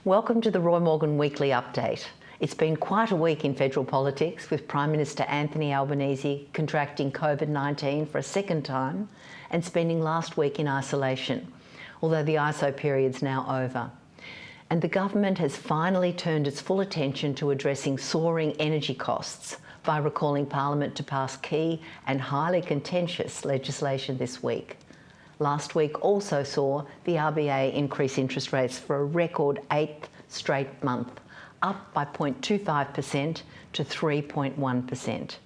Welcome to the Roy Morgan Weekly Update. It's been quite a week in federal politics, with Prime Minister Anthony Albanese contracting COVID-19 for a second time and spending last week in isolation, although the ISO period's now over. And the government has finally turned its full attention to addressing soaring energy costs by recalling Parliament to pass key and highly contentious legislation this week. Last week also saw the RBA increase interest rates for a record 8th straight month, up by 0.25% to 3.1%.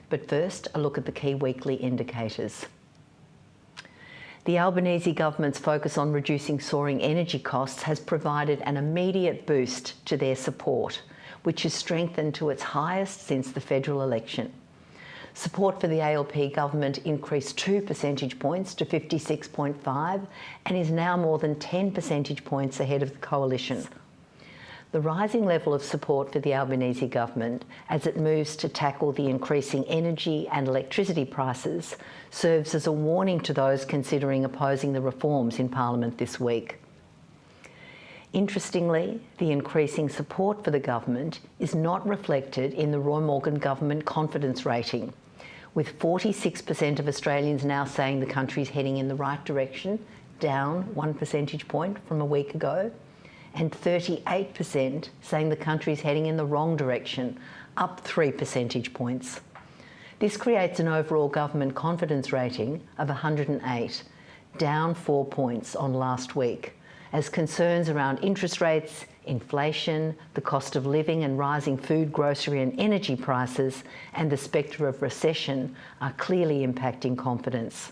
But first, a look at the key weekly indicators. The Albanese government's focus on reducing soaring energy costs has provided an immediate boost to their support, which has strengthened to its highest since the federal election. Support for the ALP government increased 2 percentage points to 56.5 and is now more than 10 percentage points ahead of the coalition. The rising level of support for the Albanese government as it moves to tackle the increasing energy and electricity prices serves as a warning to those considering opposing the reforms in Parliament this week. Interestingly, the increasing support for the government is not reflected in the Roy Morgan government confidence rating, with 46% of Australians now saying the country's heading in the right direction, down 1 percentage point from a week ago, and 38% saying the country's heading in the wrong direction, up 3 percentage points. This creates an overall government confidence rating of 108, down 4 points on last week, as concerns around interest rates, inflation, the cost of living and rising food, grocery and energy prices, and the spectre of recession are clearly impacting confidence.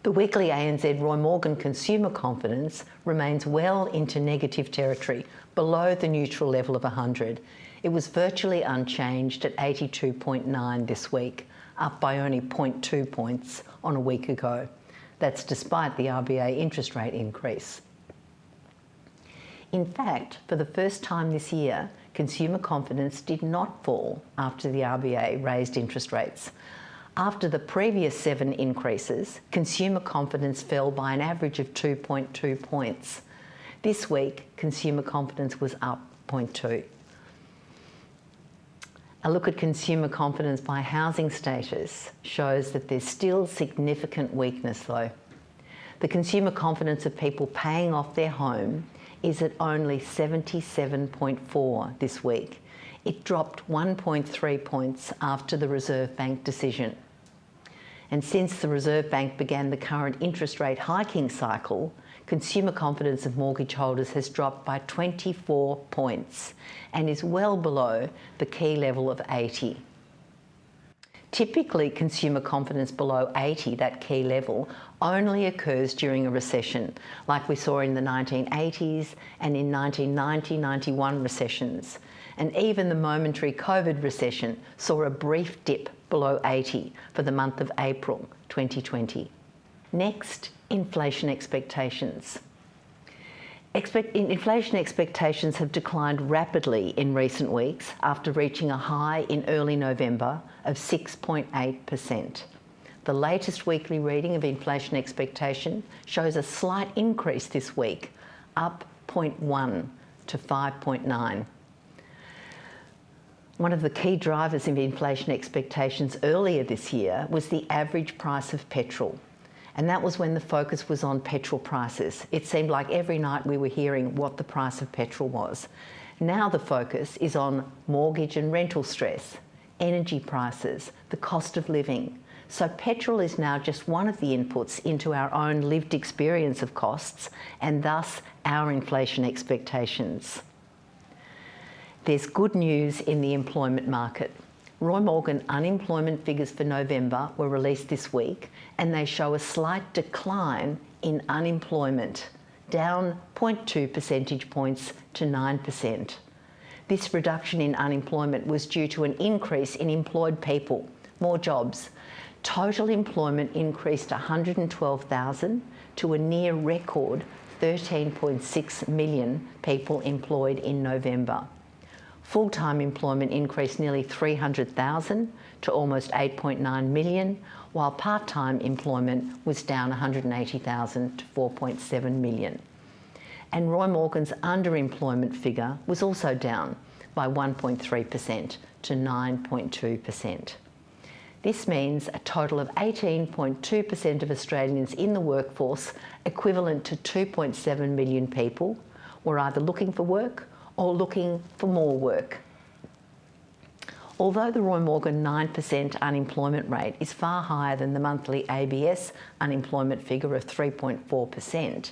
The weekly ANZ Roy Morgan consumer confidence remains well into negative territory, below the neutral level of 100. It was virtually unchanged at 82.9 this week, up by only 0.2 points on a week ago. That's despite the RBA interest rate increase. In fact, for the first time this year, consumer confidence did not fall after the RBA raised interest rates. After the previous 7 increases, consumer confidence fell by an average of 2.2 points. This week, consumer confidence was up 0.2. A look at consumer confidence by housing status shows that there's still significant weakness though. The consumer confidence of people paying off their home is at only 77.4 this week. It dropped 1.3 points after the Reserve Bank decision. And since the Reserve Bank began the current interest rate hiking cycle, consumer confidence of mortgage holders has dropped by 24 points and is well below the key level of 80. Typically, consumer confidence below 80, that key level, only occurs during a recession, like we saw in the 1980s and in 1990-91 recessions. And even the momentary COVID recession saw a brief dip below 80 for the month of April 2020. Next, inflation expectations. Inflation expectations have declined rapidly in recent weeks after reaching a high in early November of 6.8%. The latest weekly reading of inflation expectation shows a slight increase this week, up 0.1 to 5.9. One of the key drivers of inflation expectations earlier this year was the average price of petrol. And that was when the focus was on petrol prices. It seemed like every night we were hearing what the price of petrol was. Now the focus is on mortgage and rental stress, energy prices, the cost of living. So petrol is now just one of the inputs into our own lived experience of costs and thus our inflation expectations. There's good news in the employment market. Roy Morgan unemployment figures for November were released this week and they show a slight decline in unemployment, down 0.2 percentage points to 9%. This reduction in unemployment was due to an increase in employed people, more jobs. Total employment increased 112,000 to a near record 13.6 million people employed in November. Full-time employment increased nearly 300,000 to almost 8.9 million, while part-time employment was down 180,000 to 4.7 million. And Roy Morgan's underemployment figure was also down by 1.3% to 9.2%. This means a total of 18.2% of Australians in the workforce, equivalent to 2.7 million people, were either looking for work or looking for more work. Although the Roy Morgan 9% unemployment rate is far higher than the monthly ABS unemployment figure of 3.4%,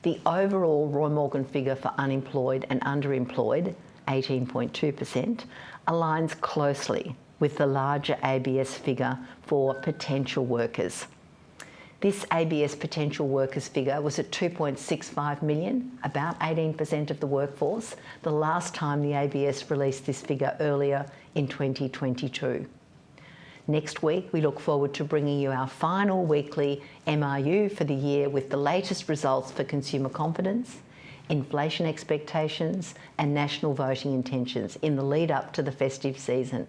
the overall Roy Morgan figure for unemployed and underemployed, 18.2%, aligns closely with the larger ABS figure for potential workers. This ABS potential workers figure was at 2.65 million, about 18% of the workforce, the last time the ABS released this figure earlier in 2022. Next week, we look forward to bringing you our final weekly MRU for the year with the latest results for consumer confidence, inflation expectations and national voting intentions in the lead up to the festive season.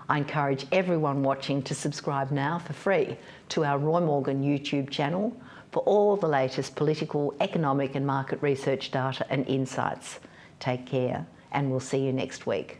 I encourage everyone watching to subscribe now for free to our Roy Morgan YouTube channel for all the latest political, economic and market research data and insights. Take care and we'll see you next week.